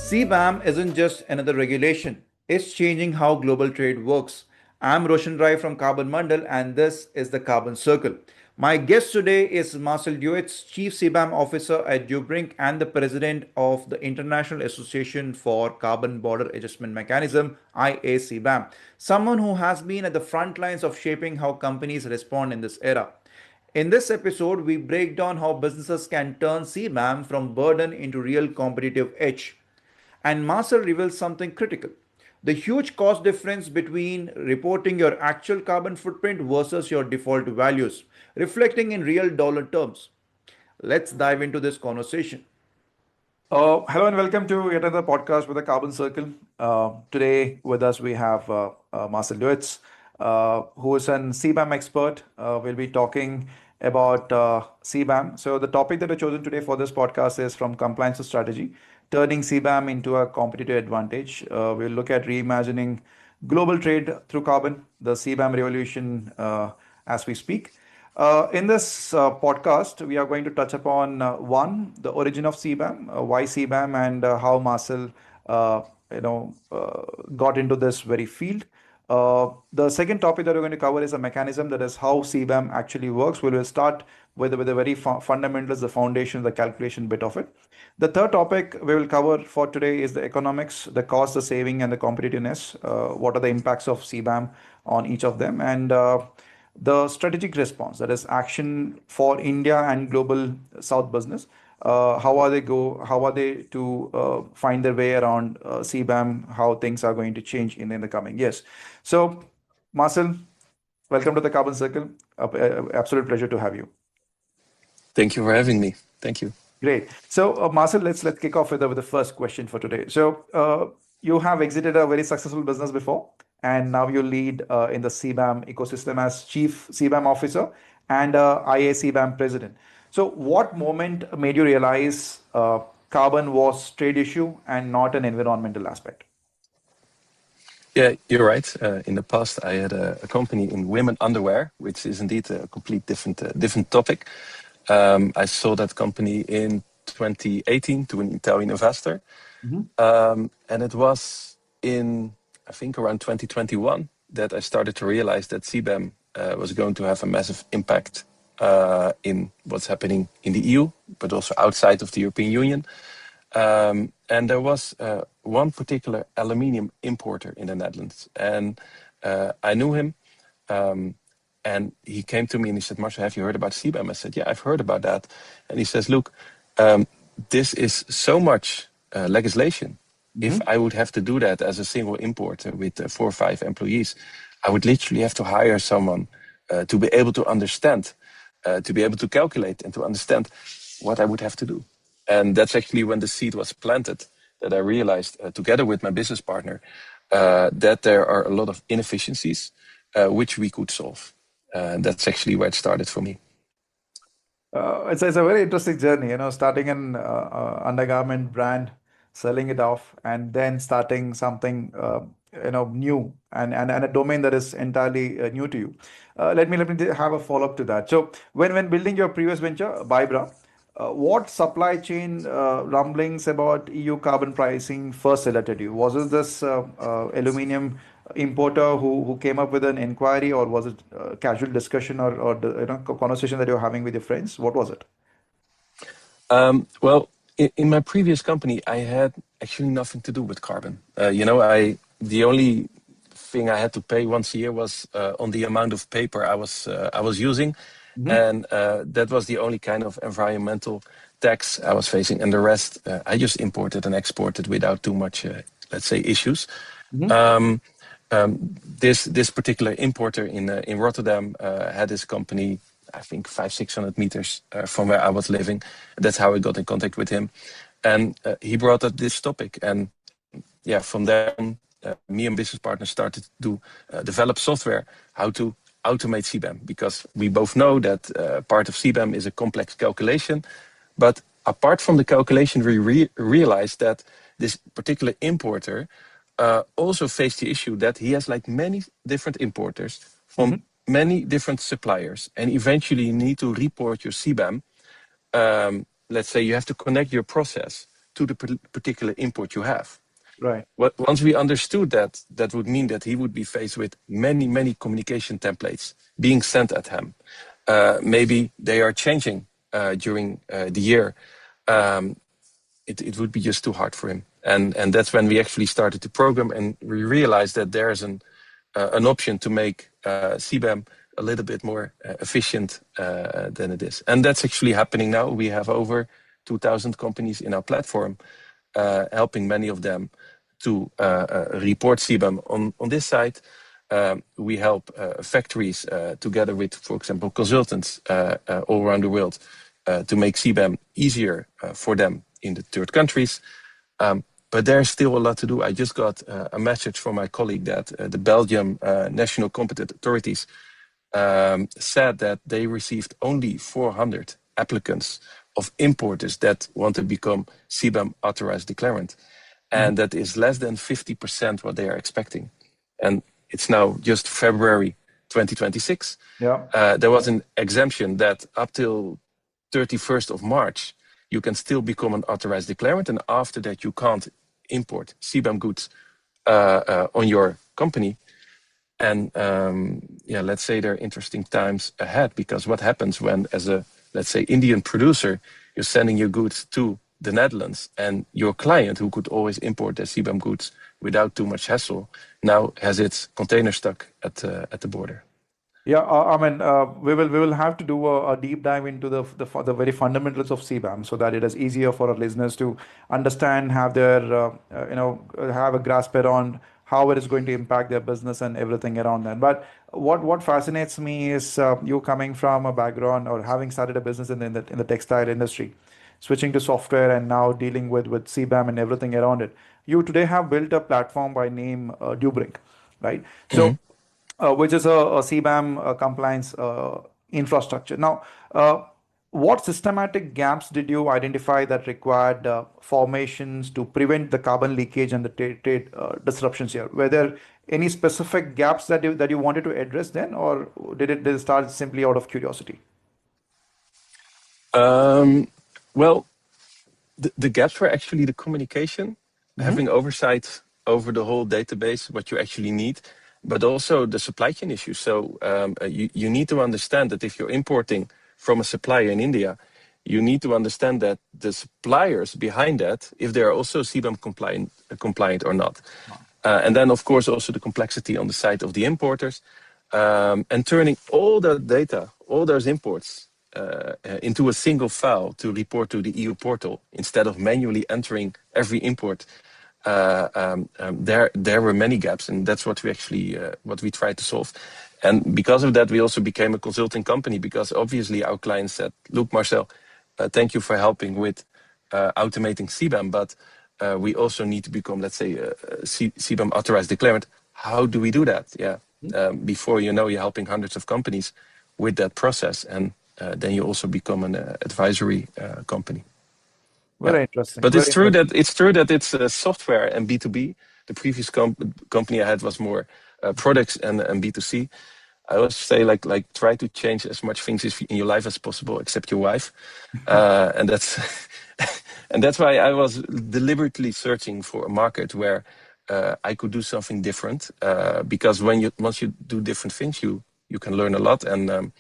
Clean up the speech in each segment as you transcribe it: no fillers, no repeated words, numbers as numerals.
CBAM isn't just another regulation, it's changing how global trade works. I'm Roshan Rai from Carbon Mandal, and this is the Carbon Circle. My guest today is Marcel Duits, Chief CBAM Officer at Dubrink and the President of the International Association for Carbon Border Adjustment Mechanism, IACBAM, someone who has been at the front lines of shaping how companies respond in this era. In this episode, we break down how businesses can turn CBAM from burden into real competitive edge. And Marcel reveals something critical: the huge cost difference between reporting your actual carbon footprint versus your default values, reflecting in real dollar terms. Let's dive into this conversation. Hello and welcome to yet another podcast with the Carbon Circle. Today with us we have Marcel Duits, who is an CBAM expert. We'll be talking about CBAM. So the topic that I've chosen today for this podcast is from compliance to strategy, turning CBAM into a competitive advantage. We'll look at reimagining global trade through carbon, the CBAM revolution as we speak. In this podcast, we are going to touch upon one, the origin of CBAM, why CBAM, and how Marcel, got into this very field. The second topic that we're going to cover is a mechanism, that is how CBAM actually works. We will start with the very fundamentals, the foundation, the calculation bit of it. The third topic we will cover for today is the economics, the cost, the saving, and the competitiveness. What are the impacts of CBAM on each of them? And the strategic response, that is action for India and global South business. How are they to find their way around CBAM, how things are going to change in the coming years. So, Marcel, welcome to the Carbon Circle. Absolute pleasure to have you. Thank you for having me. Thank you. Great. So, Marcel, let's kick off with the first question for today. So, you have exited a very successful business before, and now you lead in the CBAM ecosystem as Chief CBAM Officer and IA CBAM President. So, what moment made you realize carbon was trade issue and not an environmental aspect? Yeah, you're right. In the past, I had a company in women underwear, which is indeed a complete different topic. I sold that company in 2018 to an Italian investor. And it was in, I think, around 2021 that I started to realize that CBAM was going to have a massive impact in what's happening in the EU, but also outside of the European Union. And there was one particular aluminium importer in the Netherlands. And I knew him. And he came to me and he said, "Marcel, have you heard about CBAM?" I said, "Yeah, I've heard about that." And he says, "Look, this is so much legislation. If I would have to do that as a single importer with 4 or 5 employees, I would literally have to hire someone to be able to understand, to be able to calculate and to understand what I would have to do." And that's actually when the seed was planted, that I realized, together with my business partner, that there are a lot of inefficiencies which we could solve. And that's actually where it started for me. It's a very interesting journey, starting an undergarment brand, selling it off, and then starting something new and a domain that is entirely new to you. Let me have a follow-up to that. So when building your previous venture, Bybra, what supply chain rumblings about EU carbon pricing first alerted you? Was it this aluminium importer who came up with an inquiry, or was it casual discussion or conversation that you're having with your friends? What was it? Well, in my previous company, I had actually nothing to do with carbon. The only thing I had to pay once a year was on the amount of paper I was using. And that was the only kind of environmental tax I was facing. And the rest, I just imported and exported without too much, let's say, issues. This particular importer in Rotterdam had his company, I think 500-600 meters from where I was living. That's how I got in contact with him. And he brought up this topic. And yeah, from there on, me and business partners started to develop software, how to automate CBAM, because we both know that part of CBAM is a complex calculation. But apart from the calculation, we realized that this particular importer also faced the issue that he has like many different importers from many different suppliers. And eventually you need to report your CBAM. Let's say you have to connect your process to the particular import you have. Right. Once we understood that, that would mean that he would be faced with many communication templates being sent at him. Maybe they are changing during the year. It would be just too hard for him. And that's when we actually started to program, and we realized that there's an option to make CBAM a little bit more efficient than it is. And that's actually happening now. We have over 2,000 companies in our platform, helping many of them to report CBAM on this side. We help factories together with, for example, consultants all around the world to make CBAM easier for them in the third countries. But there's still a lot to do. I just got a message from my colleague that the Belgium National Competent Authorities said that they received only 400 applicants of importers that want to become CBAM authorized declarant. And that is less than 50% what they are expecting. And it's now just February 2026. Yeah. There was an exemption that up till 31st of March, you can still become an authorized declarant. And after that, you can't import CBAM goods on your company. And let's say there are interesting times ahead, because what happens when, as a, let's say, Indian producer, you're sending your goods to the Netherlands, and your client, who could always import their CBAM goods without too much hassle, now has its container stuck at the border. Yeah, I mean, we will have to do a deep dive into the very fundamentals of CBAM, so that it is easier for our listeners to understand, have their have a grasp around how it is going to impact their business and everything around that. But what fascinates me is you coming from a background or having started a business in the textile industry, switching to software and now dealing with CBAM and everything around it. You today have built a platform by name Dubrink, right? So which is a CBAM compliance infrastructure. Now, what systematic gaps did you identify that required formations to prevent the carbon leakage and the trade disruptions here? Were there any specific gaps that you wanted to address then, or did it start simply out of curiosity? Well, the gaps were actually the communication, having oversight over the whole database, what you actually need, but also the supply chain issue. So you need to understand that if you're importing from a supplier in India, you need to understand that the suppliers behind that, if they're also CBAM compliant or not. And then, of course, also the complexity on the side of the importers, and turning all that data, all those imports, into a single file to report to the EU portal instead of manually entering every import. There were many gaps, and that's what we actually what we tried to solve. And because of that, we also became a consulting company, because obviously our clients said, "Look, Marcel, thank you for helping with automating CBAM, but we also need to become, let's say, a CBAM authorized declarant. How do we do that?" Yeah, before you know, you're helping hundreds of companies with that process, and then you also become an advisory company. Very interesting. But Very it's true that it's software and B2B. The previous company I had was more products and B2C. I always say like try to change as much things in your life as possible, except your wife, and that's and that's why I was deliberately searching for a market where I could do something different. Because once you do different things, you can learn a lot. And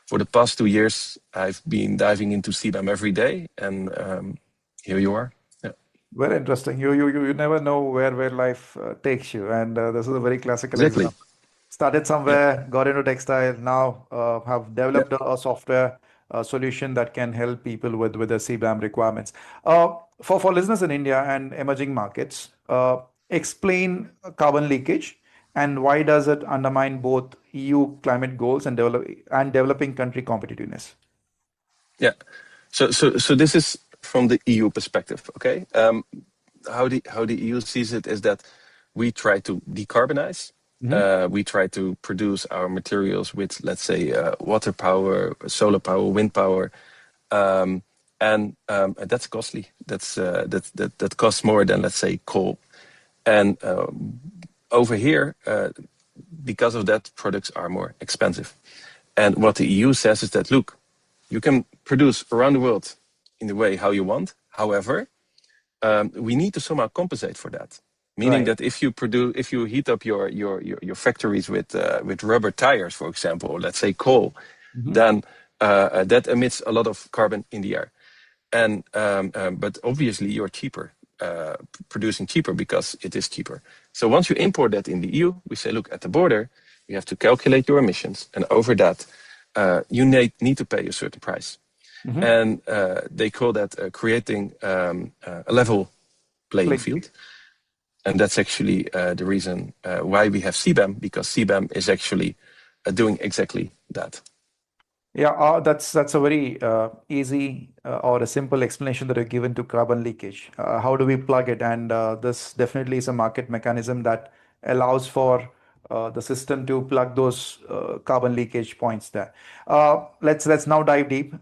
for the past 2 years, I've been diving into CBAM every day, and here you are. Yeah. Very interesting. You never know where life takes you, and this is a very classical Exactly. example. Started Yeah. somewhere, got into textile, now have Yeah. developed a software solution that can help people with the CBAM requirements. For listeners in India and emerging markets, explain carbon leakage and why does it undermine both EU climate goals and developing country competitiveness? Yeah. So this is from the EU perspective, okay? How the EU sees it is that we try to decarbonize. We try to produce our materials with, let's say, water power, solar power, wind power, and that's costly. That costs more than, let's say, coal. And over here, because of that, products are more expensive. And what the EU says is that, look, you can produce around the world in the way how you want. However, we need to somehow compensate for that. Meaning Right. that if you heat up your factories with rubber tires, for example, or let's say coal, Hmm. then that emits a lot of carbon in the air. And but obviously you're cheaper, producing cheaper because it is cheaper. So once you import that in the EU, we say, look, at the border, you have to calculate your emissions, and over that, you need to pay a certain price. Hmm. And they call that creating a level playing Playing field. field. And that's actually the reason why we have CBAM, because CBAM is actually doing exactly that. Yeah, that's a very easy or a simple explanation that you've given to carbon leakage. How do we plug it? And this definitely is a market mechanism that allows for the system to plug those carbon leakage points there. Let's now dive deep.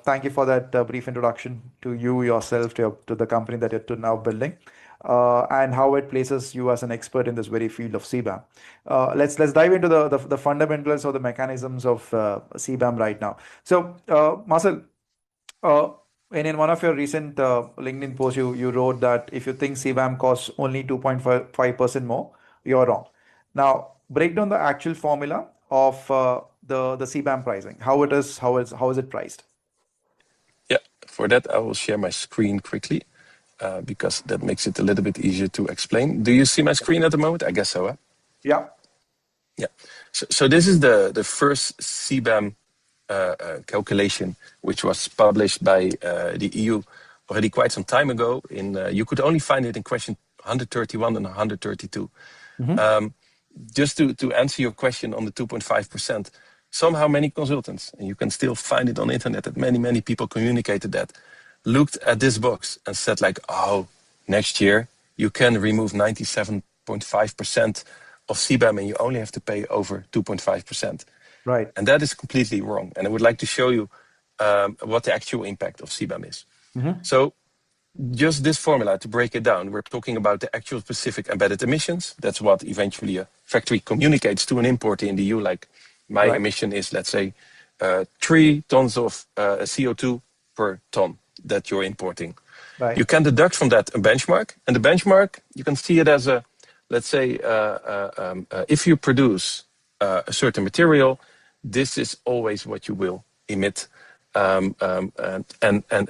Thank you for that brief introduction to you yourself, to the company that you're to now building, and how it places you as an expert in this very field of CBAM. Let's dive into the fundamentals or the mechanisms of CBAM right now. So, Marcel, uh, in one of your recent LinkedIn posts, you wrote that if you think CBAM costs only 2.5% more, you're wrong. Now, break down the actual formula of the CBAM pricing. How is it priced? Yeah, for that, I will share my screen quickly because that makes it a little bit easier to explain. Do you see my screen at the moment? I guess so. Huh? Yeah. Yeah. So this is the first CBAM calculation, which was published by the EU already quite some time ago. You could only find it in question 131 and 132. Hmm. Just to answer your question on the 2.5%, somehow many consultants, and you can still find it on the internet, that many people communicated that, looked at this box and said like, oh, next year you can remove 97.5% of CBAM and you only have to pay over 2.5%. Right. And that is completely wrong. And I would like to show you what the actual impact of CBAM is. Hmm. So just this formula, to break it down, we're talking about the actual specific embedded emissions. That's what eventually a factory communicates to an importer in the EU. Like my Right. emission is, let's say, 3 tons of CO2 per ton that you're importing. Right. You can deduct from that a benchmark. And the benchmark, you can see it as a, let's say, if you produce a certain material, this is always what you will emit, and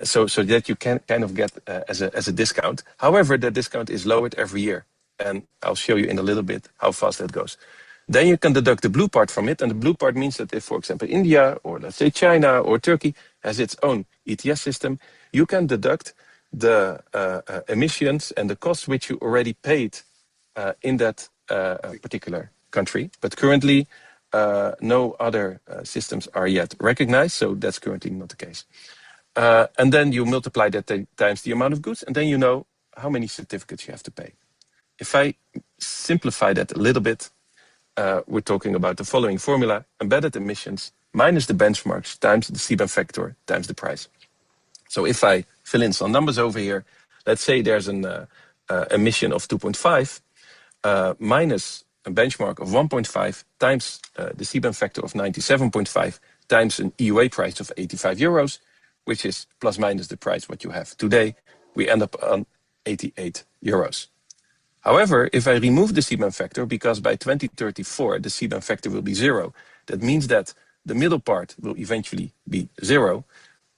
so that you can kind of get as a discount. However, the discount is lowered every year, and I'll show you in a little bit how fast that goes. Then you can deduct the blue part from it, and the blue part means that if, for example, India or let's say China or Turkey has its own ETS system, you can deduct the emissions and the costs which you already paid in that particular country. But currently, no other systems are yet recognized, so that's currently not the case. And then you multiply that times the amount of goods, and then you know how many certificates you have to pay. If I simplify that a little bit, we're talking about the following formula: embedded emissions minus the benchmarks times the CBAM factor times the price. So if I fill in some numbers over here, let's say there's an emission of 2.5 minus a benchmark of 1.5 times the CBAM factor of 97.5 times an EUA price of 85 euros, which is plus minus the price what you have today, we end up on 88 euros. However, if I remove the CBAM factor, because by 2034 the CBAM factor will be zero, that means that the middle part will eventually be zero,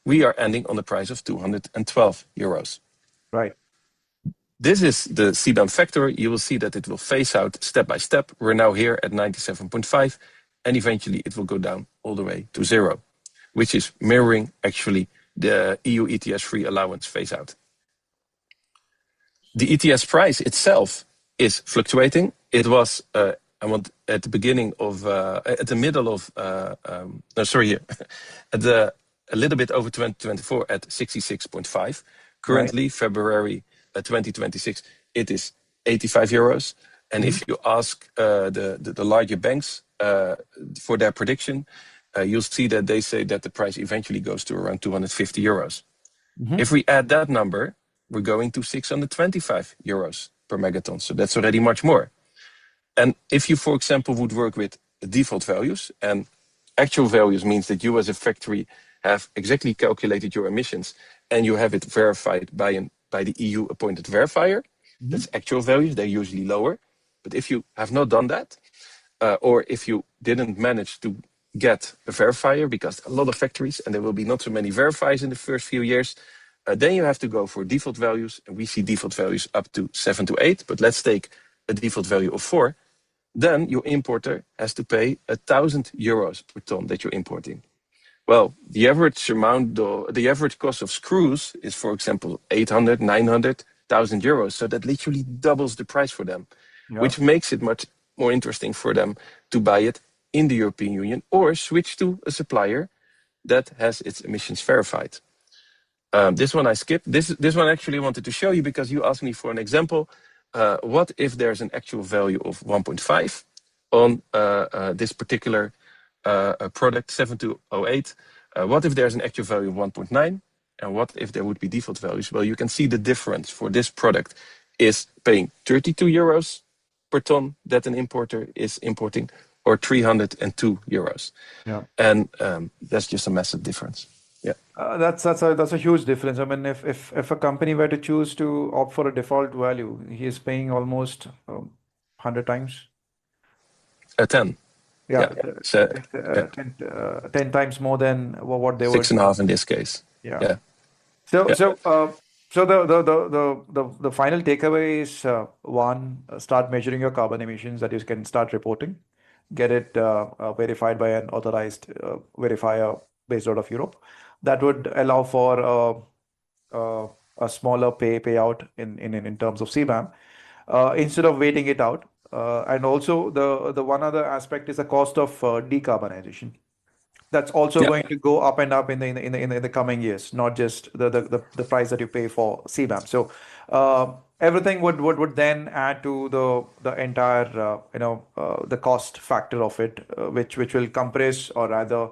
we are ending on the price of 212 euros. Right. This is the CBAM factor. You will see that it will phase out step by step. We're now here at 97.5, and eventually it will go down all the way to zero, which is mirroring actually the EU ETS free allowance phase out. The ETS price itself is fluctuating. It was, at the beginning of, at the middle of, no, sorry, here, a little bit over 2024 at 66.5. Right. Currently, February 2026, it is 85 euros. And Hmm. if you ask the larger banks for their prediction, you'll see that they say that the price eventually goes to around 250 euros. Hmm. If we add that number, we're going to 625 euros per megaton. So that's already much more. And if you, for example, would work with default values, and actual values means that you as a factory have exactly calculated your emissions and you have it verified by an by the EU appointed verifier. That's actual values, they're usually lower. But if you have not done that, or if you didn't manage to get a verifier, because a lot of factories, and there will be not so many verifiers in the first few years, then you have to go for default values. And we see default values up to 7 to 8, but let's take a default value of 4. Then your importer has to pay €1,000 per ton that you're importing. Well, the average cost of screws is, for example, 800, 900, €1,000. So that literally doubles the price for them, Yeah. which makes it much more interesting for them to buy it in the European Union or switch to a supplier that has its emissions verified. This one I skipped. This one actually I wanted to show you because you asked me for an example. What if there's an actual value of 1.5 on this particular product 7208? What if there's an actual value of 1.9? And what if there would be default values? Well, you can see the difference for this product is paying €32 per ton that an importer is importing, or €302. Yeah. And that's just a massive difference. Yeah. That's a huge difference. I mean, if a company were to choose to opt for a default value, he is paying almost 100 times. 10. Yeah, Yeah. So yeah, 10 times more than what they would. 6.5 in this case. Yeah. Yeah. So Yeah. the final takeaway is one, start measuring your carbon emissions that you can start reporting, get it verified by an authorized verifier based out of Europe. That would allow for a smaller payout in terms of CBAM instead of waiting it out. And also the one other aspect is the cost of decarbonization. That's also Yeah. going to go up and up in the coming years, not just the price that you pay for CBAM. So everything would then add to the entire the cost factor of it, which will compress, or rather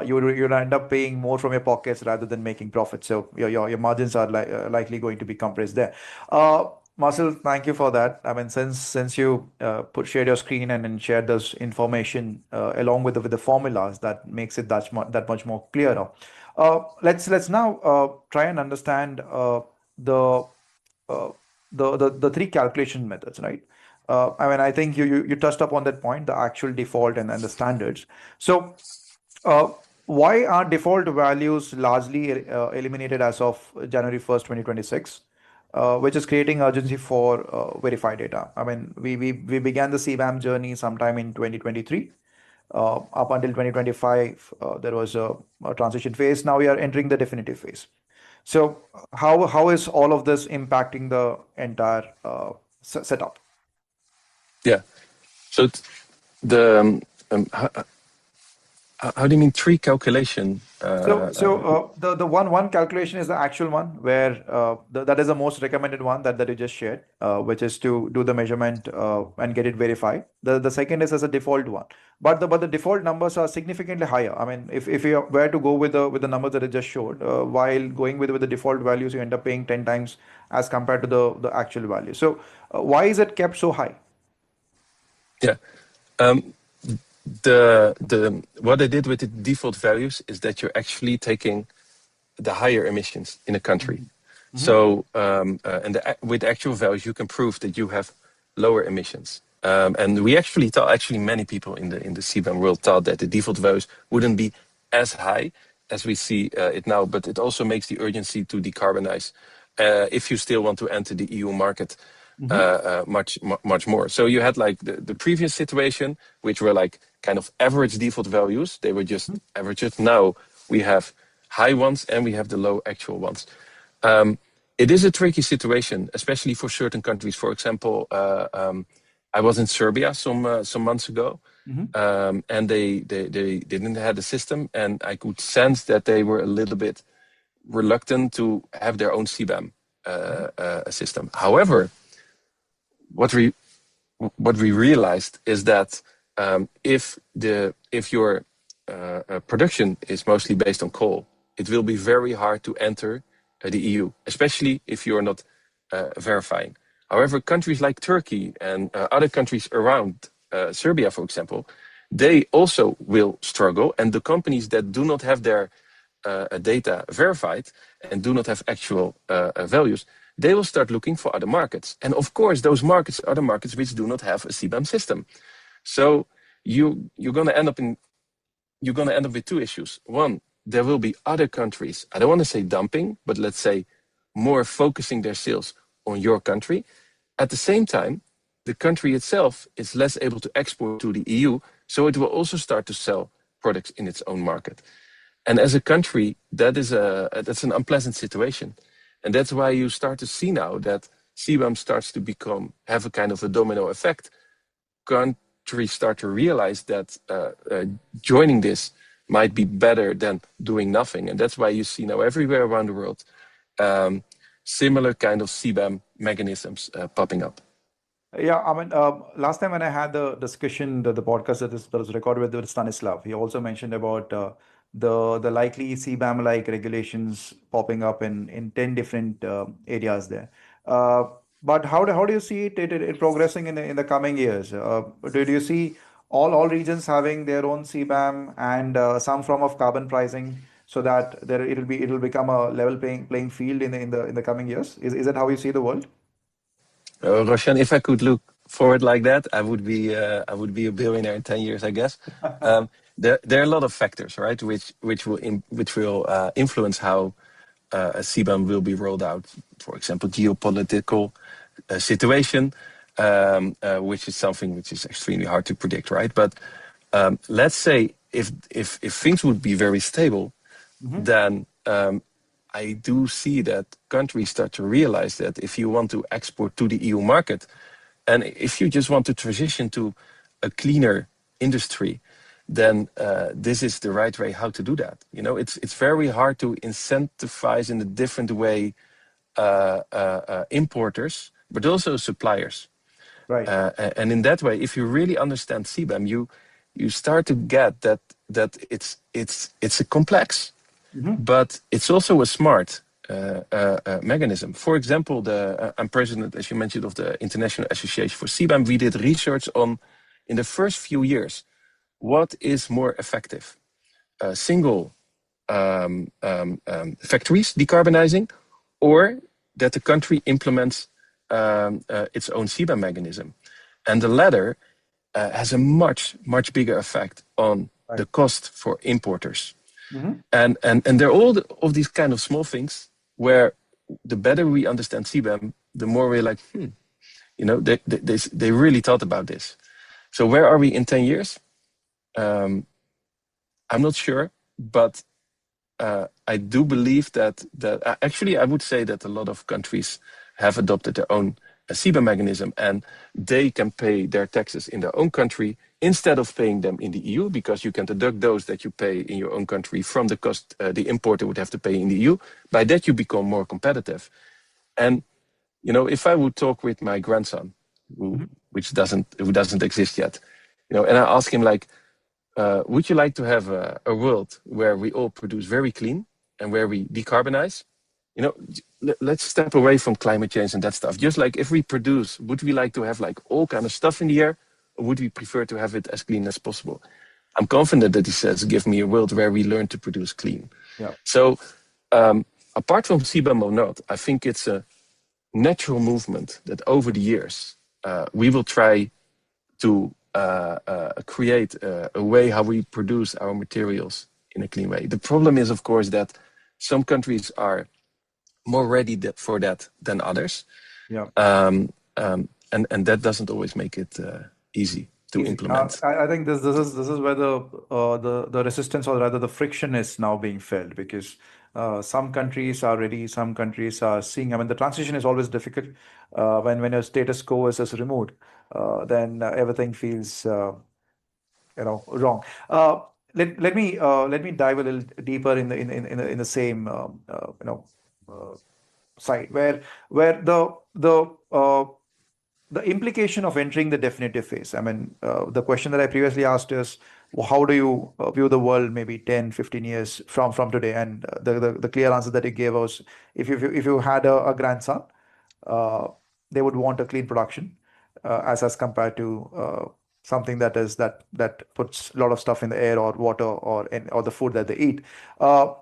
you'll end up paying more from your pockets rather than making profit. So your margins are likely going to be compressed there. Marcel, thank you for that. I mean, since you shared your screen and shared this information along with the formulas, that makes it that much more clearer. Let's now try and understand the uh, the three calculation methods, right? I mean, I think you touched upon that point, the actual default and the standards. So uh, why are default values largely eliminated as of January 1st, 2026, which is creating urgency for verified data? I mean, we began the CBAM journey sometime in 2023. Up until 2025, there was a transition phase. Now we are entering the definitive phase. So how is all of this impacting the entire setup? Yeah. So the how do you mean tree calculation? So the one calculation is the actual one where that is the most recommended one that you just shared, which is to do the measurement and get it verified. The second is as a default one, but the default numbers are significantly higher. I mean, if you were to go with the numbers that I just showed, while going with the default values, you end up paying 10 times as compared to the actual value. So why is it kept so high? Yeah. The what I did with the default values is that you're actually taking the higher emissions in a country. So with actual values, you can prove that you have lower emissions. And we actually thought, actually many people in the CBAM world thought that the default values wouldn't be as high as we see it now, but it also makes the urgency to decarbonize if you still want to enter the EU market much more. So you had like the previous situation, which were like kind of average default values. They were just averages. Now we have high ones and we have the low actual ones. It is a tricky situation, especially for certain countries. For example, I was in Serbia some months ago, and they didn't have the system, and I could sense that they were a little bit reluctant to have their own CBAM system. However, what we realized is that if your production is mostly based on coal, it will be very hard to enter the EU, especially if you're not verifying. However, countries like Turkey and other countries around Serbia, for example, they also will struggle, and the companies that do not have their data verified and do not have actual values, they will start looking for other markets. And of course, those markets are the markets which do not have a CBAM system. So you're going to end up in you're going to end up with two issues. One, there will be other countries, I don't want to say dumping, but let's say more focusing their sales on your country. At the same time, the country itself is less able to export to the EU, so it will also start to sell products in its own market. And as a country, that's an unpleasant situation. And that's why you start to see now that CBAM starts to have a kind of a domino effect. Countries start to realize that joining this might be better than doing nothing. And that's why you see now everywhere around the world um, similar kind of CBAM mechanisms popping up. Yeah, I mean, last time when I had the discussion, the podcast that was recorded with Stanislav, he also mentioned about the likely CBAM like regulations popping up in 10 different areas there. Uh, but how do you see it progressing in the coming years? Do you see all regions having their own CBAM and some form of carbon pricing so that it'll become a level playing field in the coming years? Is that how you see the world? Roshan, if I could look forward like that, I would be a billionaire in 10 years, I guess. There are a lot of factors, right, which will influence how a CBAM will be rolled out. For example, geopolitical situation, which is something which is extremely hard to predict, right? But let's say if things would be very stable, Hmm. then I do see that countries start to realize that if you want to export to the EU market, and if you just want to transition to a cleaner industry, then this is the right way how to do that. You know, it's very hard to incentivize in a different way importers, but also suppliers. Right. And in that way, if you really understand CBAM, you start to get that it's a complex, Hmm. but it's also a smart mechanism. For example, I'm president, as you mentioned, of the International Association for CBAM. We did research on, in the first few years, what is more effective: single factories decarbonizing, or that the country implements its own CBAM mechanism. And the latter has a much bigger effect on the Right. cost for importers. Hmm. And they're all of these kind of small things where the better we understand CBAM, the more we're like, they really thought about this. So where are we in 10 years? Um, I'm not sure, but I do believe that actually I would say that a lot of countries have adopted their own CBAM mechanism, and they can pay their taxes in their own country instead of paying them in the EU, because you can deduct those that you pay in your own country from the cost the importer would have to pay in the EU. By that, you become more competitive. And if I would talk with my grandson, Hmm. who doesn't exist yet, and I ask him like, would you like to have a world where we all produce very clean and where we decarbonize? Let's step away from climate change and that stuff. Just like if we produce, would we like to have like all kind of stuff in the air, or would we prefer to have it as clean as possible? I'm confident that he says, give me a world where we learn to produce clean. Yeah. So apart from CBAM or not, I think it's a natural movement that over the years we will try to create a way how we produce our materials in a clean way. The problem is, of course, that some countries are more ready for that than others, Yeah. and that doesn't always make it easy to Easy. implement. I think this is where the resistance, or rather the friction, is now being felt, because some countries are ready, some countries are seeing. I mean, the transition is always difficult when your status quo is removed. Then everything feels wrong. Uh, let me dive a little deeper in the same uh, side where the implication of entering the definitive phase. I mean, the question that I previously asked is, how do you view the world maybe 10, 15 years from today? And the clear answer that you gave was, if you had a grandson, uh, they would want a clean production, as compared to something that puts a lot of stuff in the air or water or the food that they eat. Uh,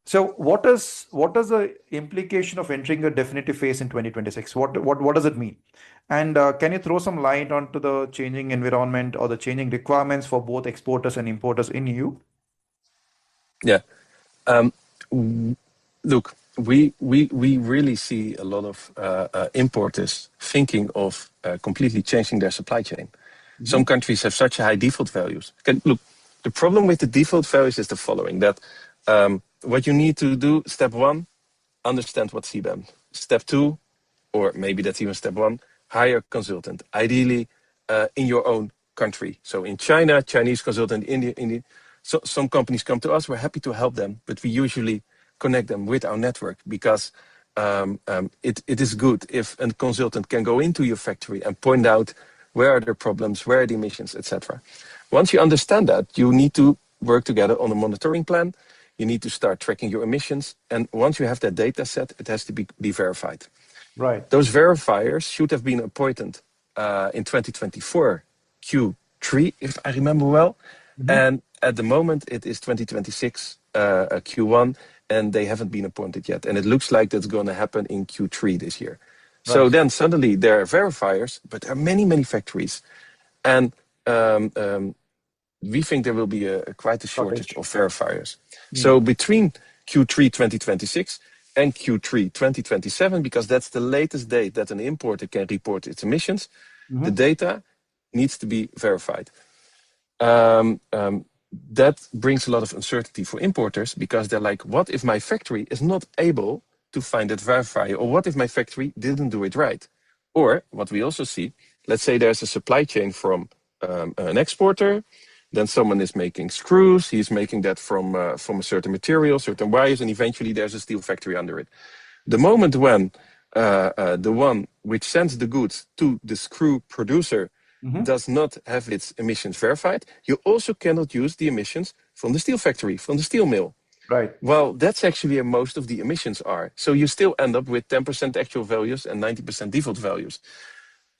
So what is the implication of entering a definitive phase in 2026? What does it mean? And can you throw some light onto the changing environment or the changing requirements for both exporters and importers in EU? Yeah. Um, w- Look, we really see a lot of importers thinking of completely changing their supply chain. Some Hmm. countries have such high default values. Look, the problem with the default values is the following: that what you need to do, step one, understand what CBAM. Step two, or maybe that's even step one, hire a consultant, ideally in your own country. So in China, Chinese consultant, India. So some companies come to us, we're happy to help them, but we usually connect them with our network because it is good if a consultant can go into your factory and point out where are the problems, where are the emissions, etc. Once you understand that, you need to work together on a monitoring plan. You need to start tracking your emissions. And once you have that data set, it has to be verified. Right. Those verifiers should have been appointed in 2024 Q3, if I remember well. Hmm. And at the moment, it is 2026 Q1, and they haven't been appointed yet. And it looks like that's going to happen in Q3 this year. So Right. then suddenly there are verifiers, but there are many, many factories. And um, um, we think there will be quite a shortage Shortage. of verifiers. Mm. So between Q3 2026 and Q3 2027, because that's the latest date that an importer can report its emissions, the Hmm. data needs to be verified. Um, um, that brings a lot of uncertainty for importers because they're like, what if my factory is not able to find that verifier? Or what if my factory didn't do it right? Or what we also see, let's say there's a supply chain from an exporter, then someone is making screws, he's making that from a certain material, certain wires, and eventually there's a steel factory under it. The moment when the one which sends the goods to the screw producer Hmm. does not have its emissions verified, you also cannot use the emissions from the steel factory, from the steel mill. Right. Well, that's actually where most of the emissions are. So you still end up with 10% actual values and 90% default values.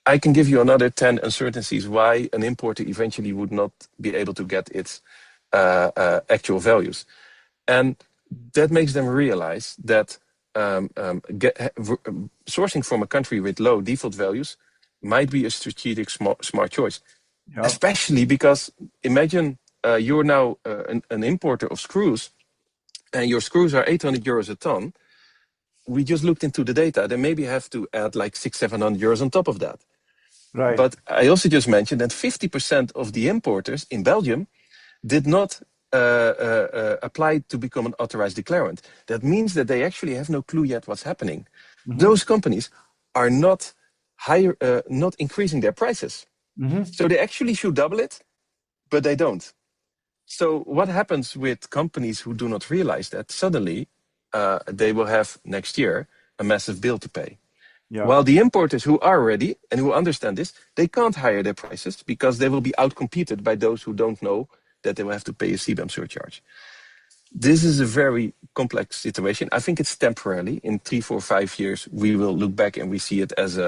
I can give you another 10 uncertainties why an importer eventually would not be able to get its actual values. And that makes them realize that sourcing from a country with low default values might be a strategic smart choice, Yeah. especially because imagine you're now an importer of screws and your screws are 800 euros a ton. We just looked into the data. They maybe have to add like 600-700 euros on top of that. Right. But I also just mentioned that 50% of the importers in Belgium did not apply to become an authorized declarant. That means that they actually have no clue yet what's happening. Hmm. Those companies are not increasing their prices. Hmm. So they actually should double it, but they don't. So what happens with companies who do not realize that suddenly they will have next year a massive bill to pay? Yeah. While the importers who are ready and who understand this, they can't hire their prices because they will be outcompeted by those who don't know that they will have to pay a CBAM surcharge. This is a very complex situation. I think it's temporarily. In 3, 4, 5 years, we will look back and we see it as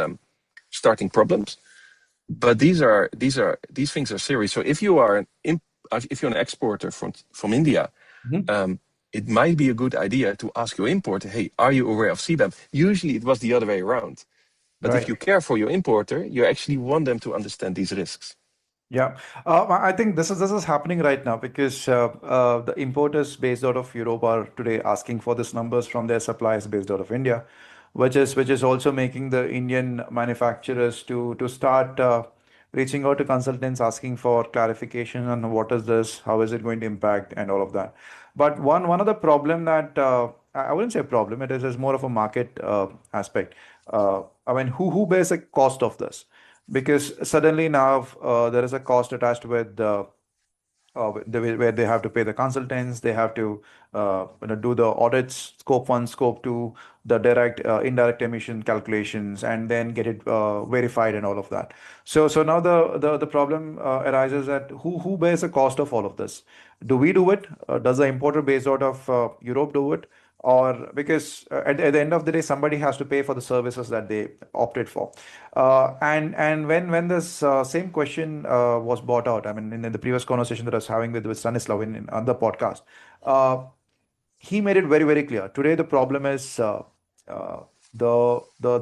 starting problems. But these things are serious. So if you are if you're an exporter from India, Hmm. um, it might be a good idea to ask your importer, "Hey, are you aware of CBAM?" Usually, it was the other way around. But if Right. you care for your importer, you actually want them to understand these risks. Yeah, I think this is happening right now because the importers based out of Europe are today asking for these numbers from their suppliers based out of India, which is also making the Indian manufacturers to start reaching out to consultants asking for clarification on what is this, how is it going to impact, and all of that. But one of the problem that I wouldn't say problem, it is more of a market aspect. I mean, who bears the cost of this? Because suddenly now there is a cost attached with where they have to pay the consultants, they have to do the audits, scope one, scope two, the direct, indirect emission calculations, and then get it verified and all of that. So now the problem arises that who bears the cost of all of this? Do we do it? Does the importer based out of Europe do it? Or because at the end of the day, somebody has to pay for the services that they opted for. And when this same question was brought out, I mean, in the previous conversation that I was having with Stanislav in other podcast, uh, he made it very, very clear. Today, the problem is the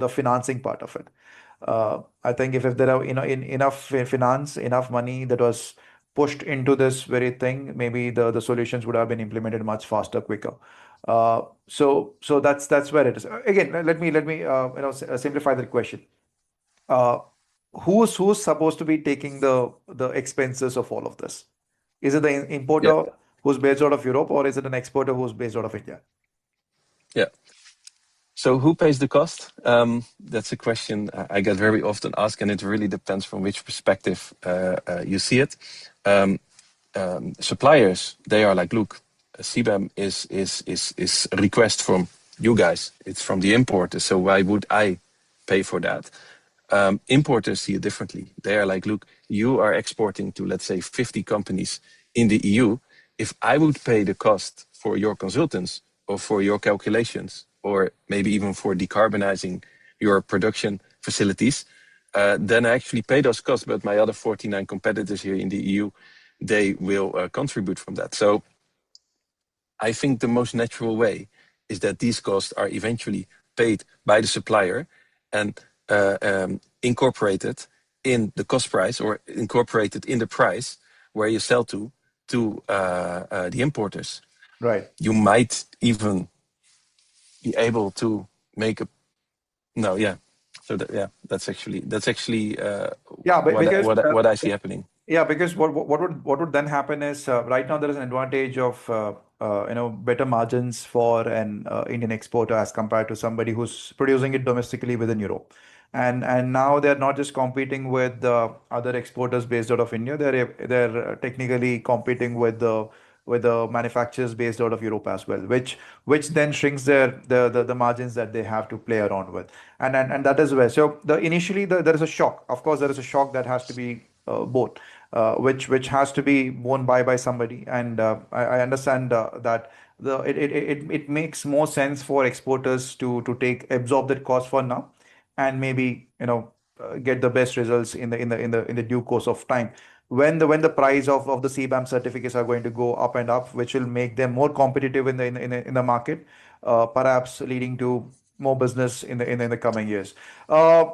financing part of it. I think if there are enough finance, enough money that was pushed into this very thing, maybe the solutions would have been implemented much faster, quicker. So that's where it is. Again, let me simplify that question. Uh, who's supposed to be taking the expenses of all of this? Is it the Yeah, importer who's based out of Europe, or is it an exporter who's based out of India? yeah. So who pays the cost? That's a question I get very often asked, and it really depends from which perspective you see it. Um, Suppliers, they are like, look, CBAM is a request from you guys. It's from the importer, so why would I pay for that? Importers see it differently. They are like, look, you are exporting to, let's say, 50 companies in the EU. If I would pay the cost for your consultants or for your calculations, or maybe even for decarbonizing your production facilities, then I actually pay those costs. But my other 49 competitors here in the EU, they will contribute from that. So I think the most natural way is that these costs are eventually paid by the supplier and incorporated in the cost price or incorporated in the price where you sell to the importers. Right. You might even be able to make a no, yeah. So yeah, that's actually Yeah, because what I see happening. yeah, because what would then happen is right now there is an advantage of better margins for an Indian exporter as compared to somebody who's producing it domestically within Europe, and now they're not just competing with other exporters based out of India. They're technically competing with the manufacturers based out of Europe as well, which then shrinks the margins that they have to play around with, and that is where. So initially there is a shock. Of course, there is a shock that has to be borne, which has to be borne by somebody, and I understand that it makes more sense for exporters to take absorb that cost for now, and maybe get the best results in the due course of time, when the price of the CBAM certificates are going to go up and up, which will make them more competitive in the market, perhaps leading to more business in the coming years. Uh,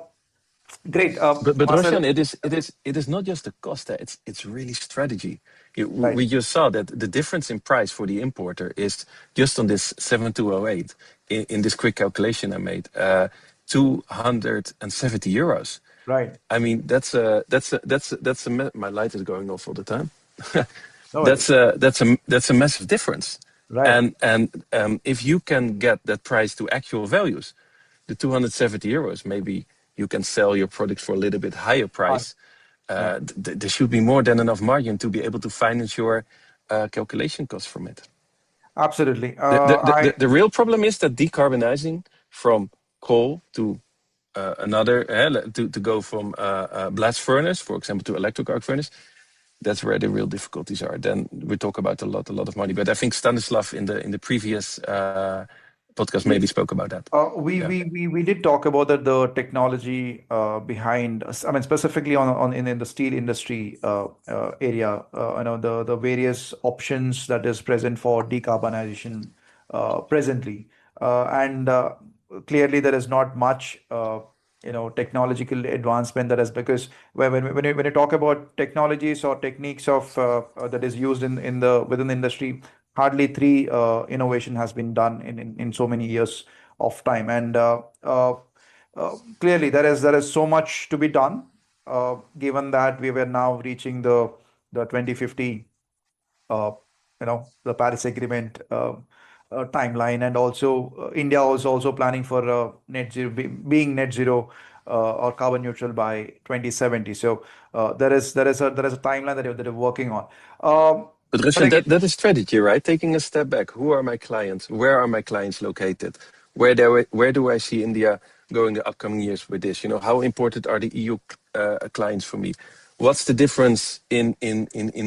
Great, But Marcel. Roshan, it is not just the cost. It's really strategy. Right, We just saw that the difference in price for the importer is just on this 7208 in this quick calculation I made, 270 euros. right. I mean, my light is going off all the time. No That's worries. a massive difference. Right. And if you can get that price to actual values, the 270 euros, maybe you can sell your product for a little bit higher Fine. price. Yeah. There should be more than enough margin to be able to finance your calculation costs from it. Absolutely. The real problem is that decarbonizing from coal to another, to go from blast furnace, for example, to electric arc furnace, that's where the real difficulties are. Then we talk about a lot of money. But I think Stanislav in the previous podcast maybe Yes. spoke about that. We, Yeah. we we we did talk about the technology behind us. I mean, specifically in the steel industry area. The various options that is present for decarbonization presently, and clearly there is not much technological advancement that is, because when you talk about technologies or techniques of that is used within the industry, hardly three innovation has been done in so many years of time, and clearly there is so much to be done, given that we were now reaching the 2050, the Paris Agreement timeline, and also India also planning for net zero, being net zero or carbon neutral by 2070. So there is a timeline that they're working on. But But Roshan, again, that is strategy, right? Taking a step back. Who are my clients? Where are my clients located? Where do I see India going the upcoming years with this? How important are the EU clients for me? What's the difference in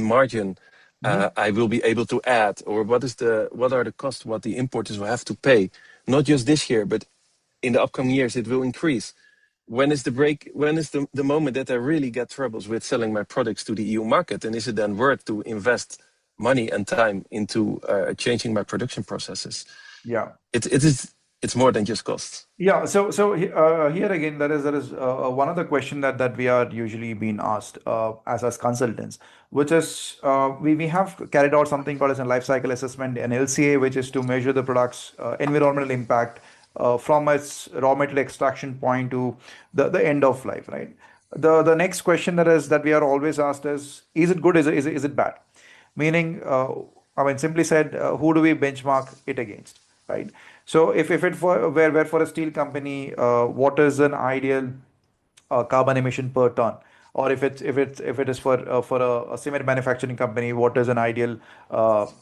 margin mhm, I will be able to add, or what are the costs what the importers will have to pay, not just this year, but in the upcoming years it will increase. When is the break? When is the moment that I really get troubles with selling my products to the EU market? And is it then worth to invest money and time into changing my production processes. Yeah. It's more than just costs. Yeah, here again, there is one other question that we are usually being asked as consultants, which is we have carried out something called as a life cycle assessment, an LCA, which is to measure the product's environmental impact from its raw material extraction point to the end of life, right? The next question that we are always asked is it good? Is it bad? Meaning, I mean, simply said, who do we benchmark it against, right? So if it were for a steel company, what is an ideal carbon emission per ton? Or if it is for a cement manufacturing company, what is an ideal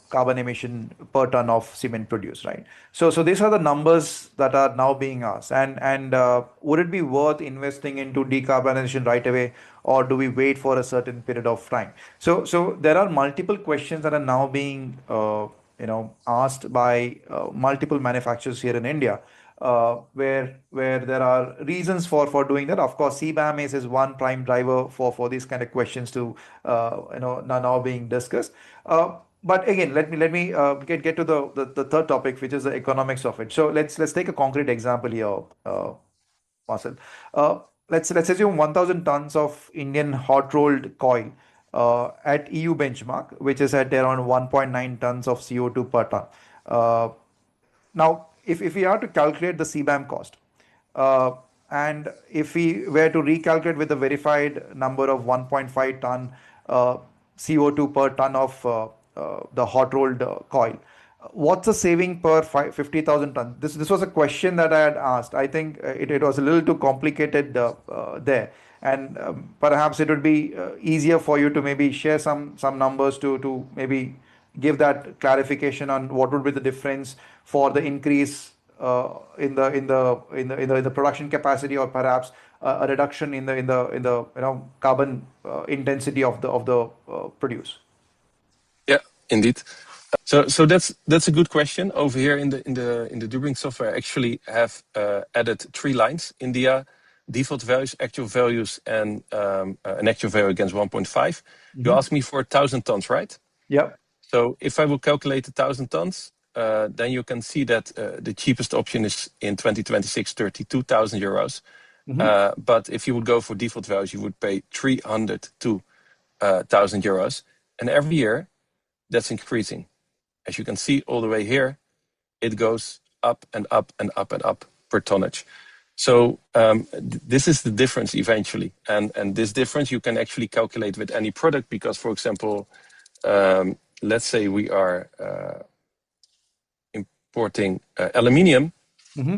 carbon emission per ton of cement produced, right? So these are the numbers that are now being asked. And would it be worth investing into decarbonization right away, or do we wait for a certain period of time? So there are multiple questions that are now being asked by multiple manufacturers here in India, where there are reasons for doing that. Of course, CBAM is one prime driver for these kind of questions to now being discussed. But again, let me get to the third topic, which is the economics of it. So let's take a concrete example here, Marcel. Uh, let's assume 1,000 tons of Indian hot rolled coil at EU benchmark, which is at around 1.9 tons of CO2 per ton. Uh, Now, if we are to calculate the CBAM cost, uh, and if we were to recalculate with the verified number of 1.5 ton CO2 per ton of the hot rolled coil, what's the saving per 50,000 tons? This was a question that I had asked. I think it was a little too complicated there. And perhaps it would be easier for you to maybe share some numbers to maybe give that clarification on what would be the difference for the increase in the production capacity, or perhaps a reduction in the carbon intensity of the produce. Yeah, indeed. So that's a good question. Over here in the Dubrink software, I actually have added 3 lines: India, default values, actual values, and an actual value against 1.5. You Mm-hmm. asked me for 1,000 tons, right? Yeah. So if I will calculate 1,000 tons, then you can see that the cheapest option is in 2026 32,000 euros. Mm-hmm. But if you would go for default values, you would pay 302,000 euros, and every year that's increasing. As you can see all the way here, it goes up and up and up and up per tonnage. So this is the difference eventually. And this difference you can actually calculate with any product because, for example, let's say we are importing aluminium Mm-hmm.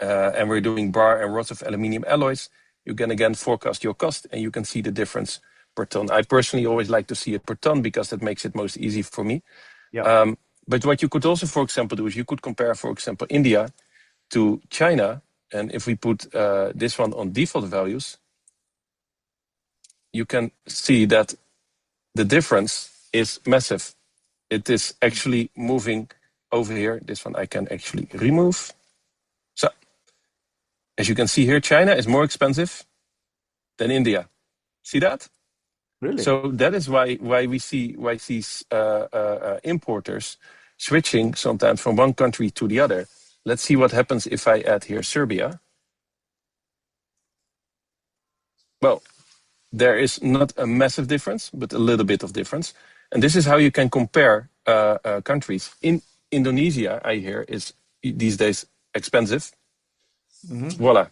and we're doing bar and rods of aluminium alloys. You can again forecast your cost and you can see the difference per ton. I personally always like to see it per ton because that makes it most easy for me. Yeah. But what you could also, for example, do is you could compare, for example, India to China. And if we put this one on default values, you can see that the difference is massive. It is actually moving over here. This one I can actually remove. So as you can see here, China is more expensive than India. See that? Really? So that is why we see these importers switching sometimes from one country to the other. Let's see what happens if I add here Serbia. Well, there is not a massive difference, but a little bit of difference. And this is how you can compare countries. In Indonesia, I hear, is these days expensive. Mm-hmm. Voila.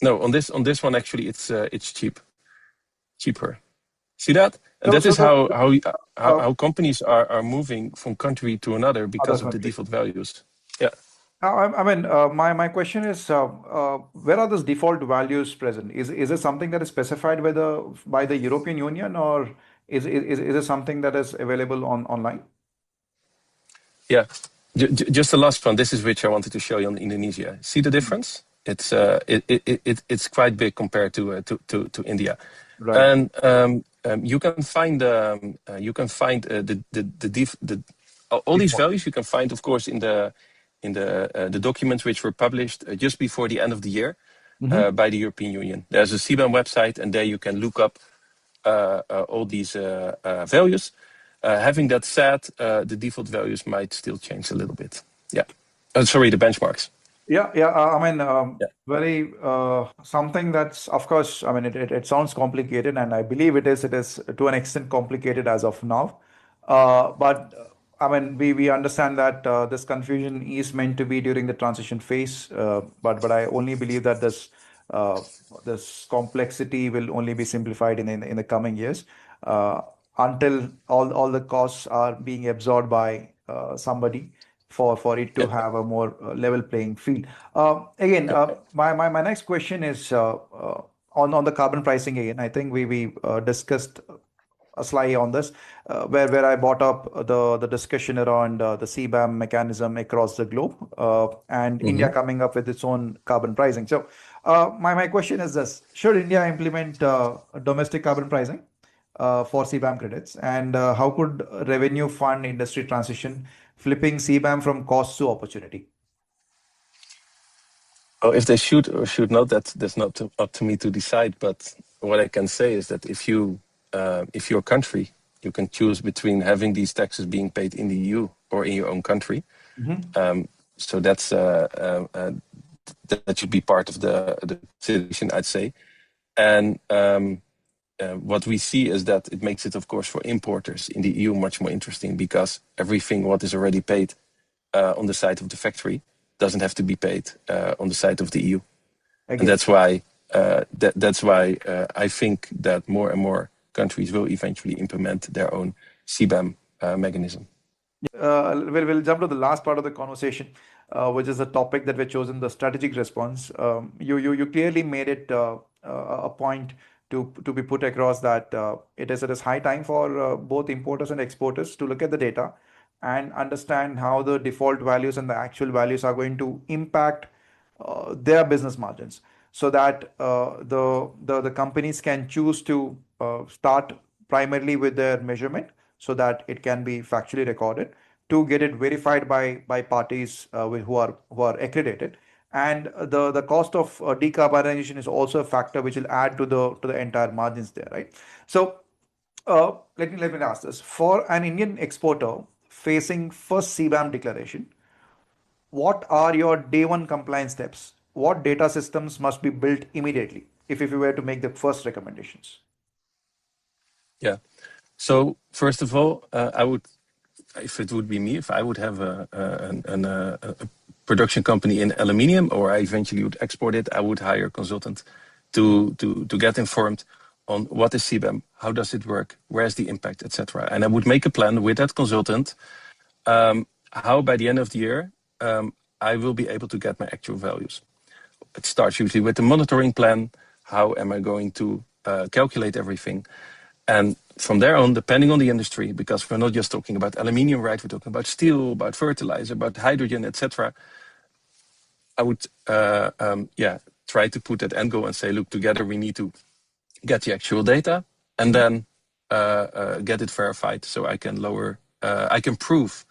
No, on this one actually it's cheaper. See that? And So that so is the how companies are moving from country to another other because of the country. default values. Yeah. I mean, my question is, where are those default values present? Is it something that is specified by the European Union, or is it something that is available online? Yeah. Just the last one. This is which I wanted to show you on Indonesia. See the difference? It's quite big compared to India. Right. And you can find all these Default. values you can find, of course, in the documents which were published just before the end of the year Mm-hmm. by the European Union. There's a CBAM website, and there you can look up all these values. Having that said, the default values might still change a little bit. Yeah. Sorry, the benchmarks. Yeah, yeah. I mean, Yeah. very something that's, of course, I mean, it sounds complicated, and I believe it is. It is to an extent complicated as of now. But I mean, we understand that this confusion is meant to be during the transition phase. But I only believe that uh, this complexity will only be simplified in the coming years, until all the costs are being absorbed by somebody for it to Yeah. have a more level playing field. Again, Yeah. my next question is on the carbon pricing again. I think we discussed a slide on this, where I brought up the discussion around the CBAM mechanism across the globe, and India Hmm. coming up with its own carbon pricing. So, my question is this: should India implement domestic carbon pricing for CBAM credits, and how could revenue fund industry transition, flipping CBAM from cost to opportunity? Oh, if they should or should not, that's not up to me to decide. But what I can say is that if you're a country, you can choose between having these taxes being paid in the EU or in your own country. Mhm. So that should be part of the consideration, I'd say. And what we see is that it makes it, of course, for importers in the EU much more interesting, because everything what is already paid on the side of the factory doesn't have to be paid on the side of the EU. And Again. that's why I think that more and more countries will eventually implement their own CBAM mechanism. We'll jump to the last part of the conversation, which is the topic that we've chosen, the strategic response. You clearly made it a point to be put across that it is high time for both importers and exporters to look at the data and understand how the default values and the actual values are going to impact their business margins, so that the companies can choose to start primarily with their measurement, so that it can be factually recorded, to get it verified by parties who are accredited. And the cost of decarbonization is also a factor which will add to the entire margins there, right? So let me ask this: for an Indian exporter facing first CBAM declaration, what are your day one compliance steps? What data systems must be built immediately if you were to make the first recommendations? Yeah. So first of all, I would, if it would be me, if I would have a production company in aluminium, or I eventually would export it, I would hire a consultant to get informed on what is CBAM, how does it work, where's the impact, etc. And I would make a plan with that consultant, how by the end of the year I will be able to get my actual values. It starts usually with the monitoring plan. How am I going to calculate everything? And from there on, depending on the industry, because we're not just talking about aluminium, right? We're talking about steel, about fertilizer, about hydrogen, etc. I would, try to put that end goal and say, look, together we need to get the actual data, and then get it verified, so I can I can prove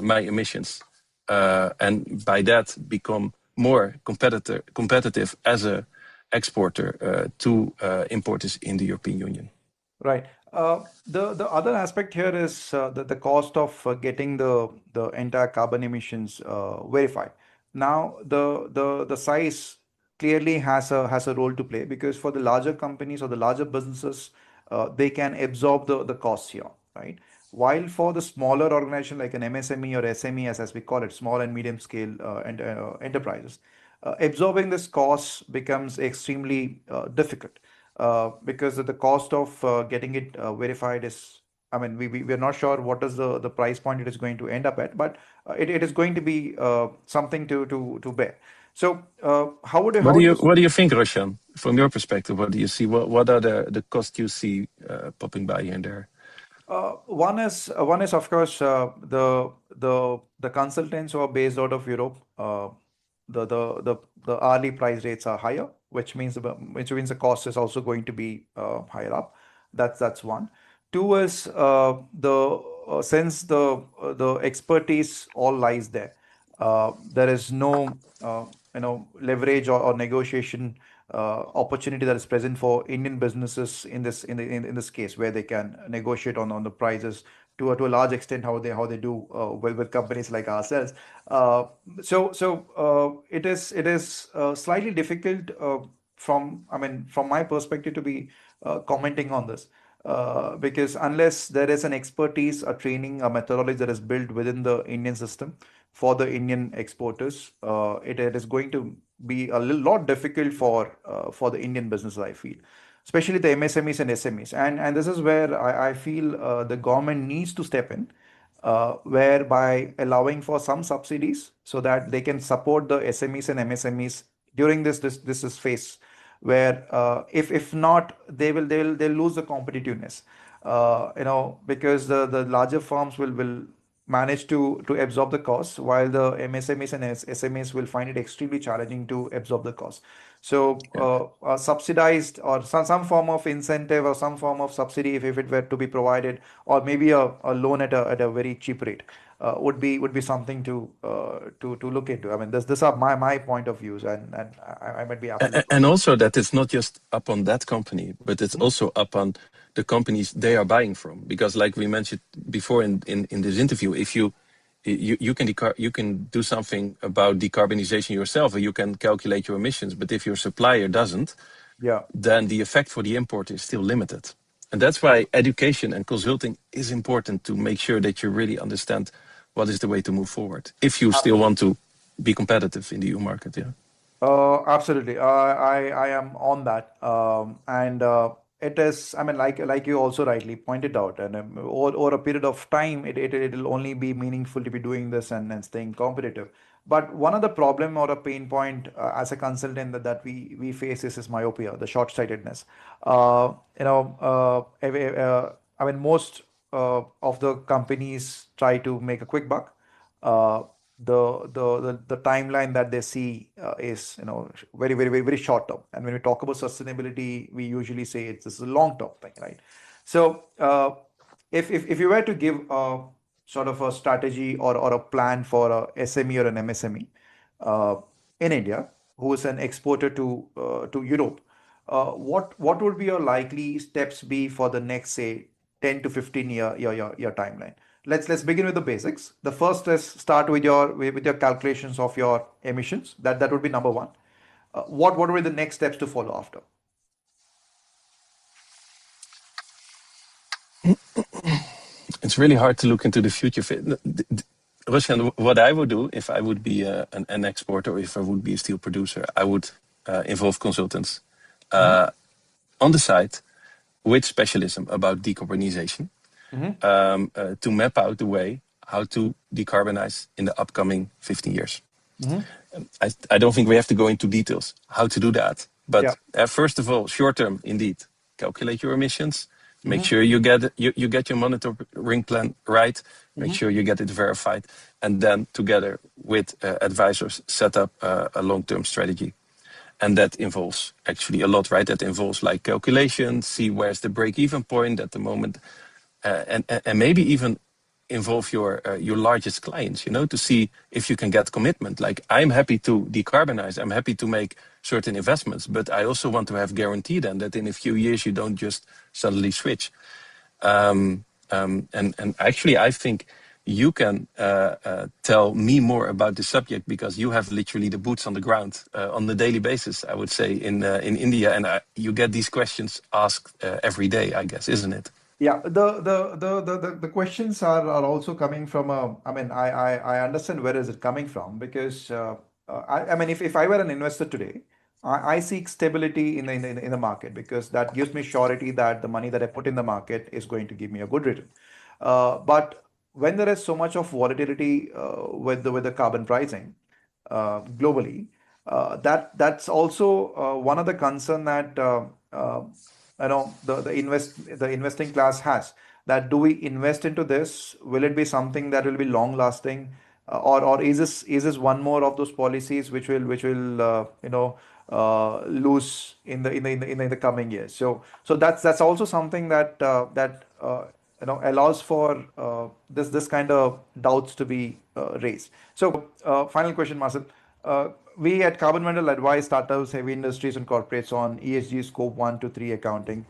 my emissions, and by that become more competitive as a exporter to importers in the European Union. Right. The other aspect here is the cost of getting the entire carbon emissions verified. Now, the size clearly has a role to play, because for the larger companies or the larger businesses, they can absorb the costs here, right? While for the smaller organization like an MSME or SME, as we call it, small and medium scale enterprises, absorbing this cost becomes extremely difficult, because the cost of getting it verified is, I mean, we're not sure what is the price point it is going to end up at, but it is going to be something to bear. So What how do do you you what do you think, Roshan? From your perspective, what do you see? What are the costs you see popping by here and there? One is of course the consultants who are based out of Europe. The hourly price rates are higher, which means the cost is also going to be higher up. That's one. Two is the since the expertise all lies there. There is no leverage or negotiation opportunity that is present for Indian businesses in in this case, where they can negotiate on the prices to a large extent, how they do with companies like ourselves. Uh, it is slightly difficult from, I mean, from my perspective, to be commenting on this, because unless there is an expertise, a training, a methodology that is built within the Indian system for the Indian exporters, it is going to be a lot difficult for the Indian business, I feel, especially the MSMEs and SMEs. And this is where I feel the government needs to step in, whereby allowing for some subsidies so that they can support the SMEs and MSMEs during this is phase, where if not, they'll lose the competitiveness, because the larger firms will manage to absorb the costs, while the MSMEs and SMEs will find it extremely challenging to absorb the costs. So, Yeah. subsidized, or some form of incentive or some form of subsidy, if it were to be provided, or maybe a loan at a very cheap rate, would be something to look into. I mean, this are my point of views, and I might be absolutely And wrong. also that it's not just upon that company, but it's Mhm. also upon the companies they are buying from. Because, like we mentioned before in this interview, if you can do something about decarbonization yourself, or you can calculate your emissions. But if your supplier doesn't, Yeah. then the effect for the importer is still limited. And that's why education and consulting is important, to make sure that you really understand what is the way to move forward if you still want to be competitive in the EU market. Yeah. Absolutely. I am on that. And it is, I mean, like you also rightly pointed out, and over a period of time, it'll only be meaningful to be doing this and staying competitive. But one of the problem or a pain point, as a consultant, that we face is myopia, the short-sightedness. I mean, most of the companies try to make a quick buck. uh, the timeline that they see is, very short term. And when we talk about sustainability, we usually say it's this is a long term thing, right? So, if you were to give a sort of a strategy or a plan for a SME or an MSME uh, in India, who is an exporter to Europe, what would be your likely steps be for the next, say, 10 to 15 year timeline? Let's begin with the basics. The first is start with your calculations of your emissions. That would be number one. What would be the next steps to follow after? It's really hard to look into the future. Roshan, what I would do if I would be an exporter, or if I would be a steel producer, I would involve consultants Mhm. on the side with specialism about decarbonization, Mhm. to map out the way how to decarbonize in the upcoming 15 years. Mhm. I don't think we have to go into details how to do that. Yeah. But first of all, short term, indeed, calculate your emissions. Make Mhm. sure you get your monitoring plan right. Make Mhm. sure you get it verified, and then together with advisors, set up a long term strategy. And that involves actually a lot, right? That involves like calculations, see where's the break even point at the moment, and maybe even involve your largest clients, to see if you can get commitment. Like, I'm happy to decarbonize, I'm happy to make certain investments, but I also want to have guarantee then that in a few years you don't just suddenly switch. And actually, I think you can tell me more about the subject, because you have literally the boots on the ground on a daily basis, I would say, in India, and you get these questions asked every day, I guess, isn't it? Yeah, the questions are also coming from a, I mean, I understand where is it coming from, because I mean, if I were an investor today, I seek stability in the market, because that gives me surety that the money that I put in the market is going to give me a good return. But when there is so much of volatility with the carbon pricing globally, that's also one of the concern that the investing class has, that do we invest into this, will it be something that will be long lasting, or is this one more of those policies which will lose in the coming years. So that's also something that allows for this kind of doubts to be raised. So, final question, Marcel. We at Carbon Mandal advise startups, heavy industries, and corporates on ESG scope 1 to 3 accounting,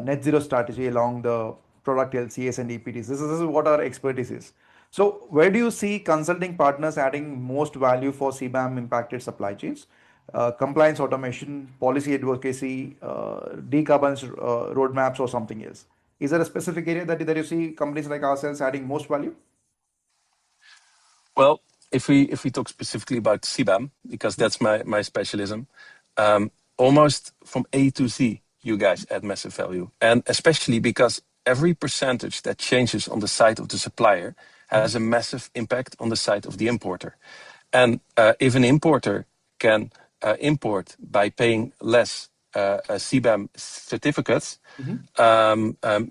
net zero strategy along the product LCAs and EPTs. This is what our expertise is. So, where do you see consulting partners adding most value for CBAM impacted supply chains? Compliance automation, policy advocacy, decarbon roadmaps, or something else? Is there a specific area that you see companies like ourselves adding most value? Well, if we talk specifically about CBAM, because that's my specialism, almost from A to Z, you guys add massive value, and especially because every percentage that changes on the side of the supplier has a massive impact on the side of the importer. And if an importer can import by paying less CBAM certificates,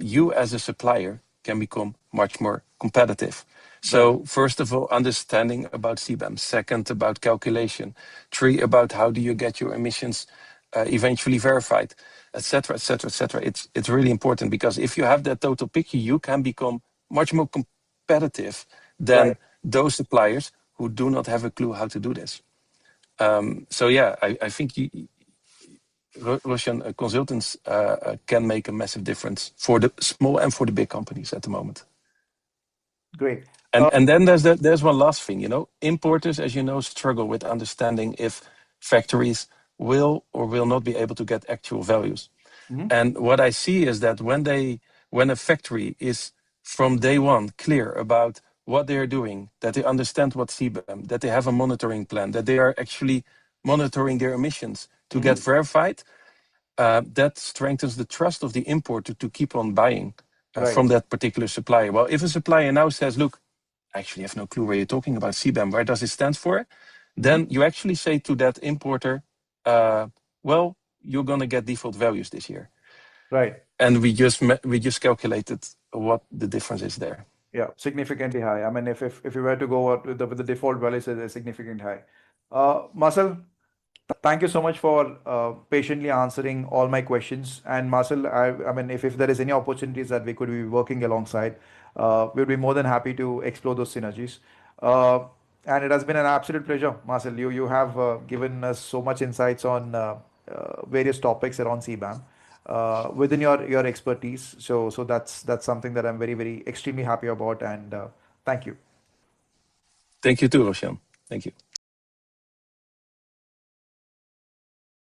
you as a supplier can become much more competitive. Right, So first of all, understanding about CBAM. Second, about calculation. Three, about how do you get your emissions eventually verified, etc., etc., etc. It's really important because if you have that total picture, you can become much more competitive than right. those suppliers who do not have a clue how to do this. So yeah, I think Russian consultants can make a massive difference for the small and for the big companies at the moment. Great. And then there's one last thing, you know, importers, as you know, struggle with understanding if factories will or will not be able to get actual values. Mhm. And what I see is that when a factory is from day one clear about what they are doing, that they understand what CBAM, that they have a monitoring plan, that they are actually monitoring their emissions to get Mhm. verified, that strengthens the trust of the importer to keep on buying Right. from that particular supplier. Well, if a supplier now says, look, I actually have no clue where you're talking about CBAM, where does it stand for? Mhm. Then you actually say to that importer, well, you're going to get default values this year. Right. And we just calculated what the difference is there. Yeah, significantly high. I mean, if you were to go out with the default values, it's significant high. Marcel, thank you so much for patiently answering all my questions. And Marcel, I mean, if there is any opportunities that we could be working alongside, we'd be more than happy to explore those synergies. Uh, and it has been an absolute pleasure, Marcel. You have given us so much insights on various topics around CBAM within your expertise. So that's something that I'm very extremely happy about. And thank you. Thank you too, Roshan. Thank you.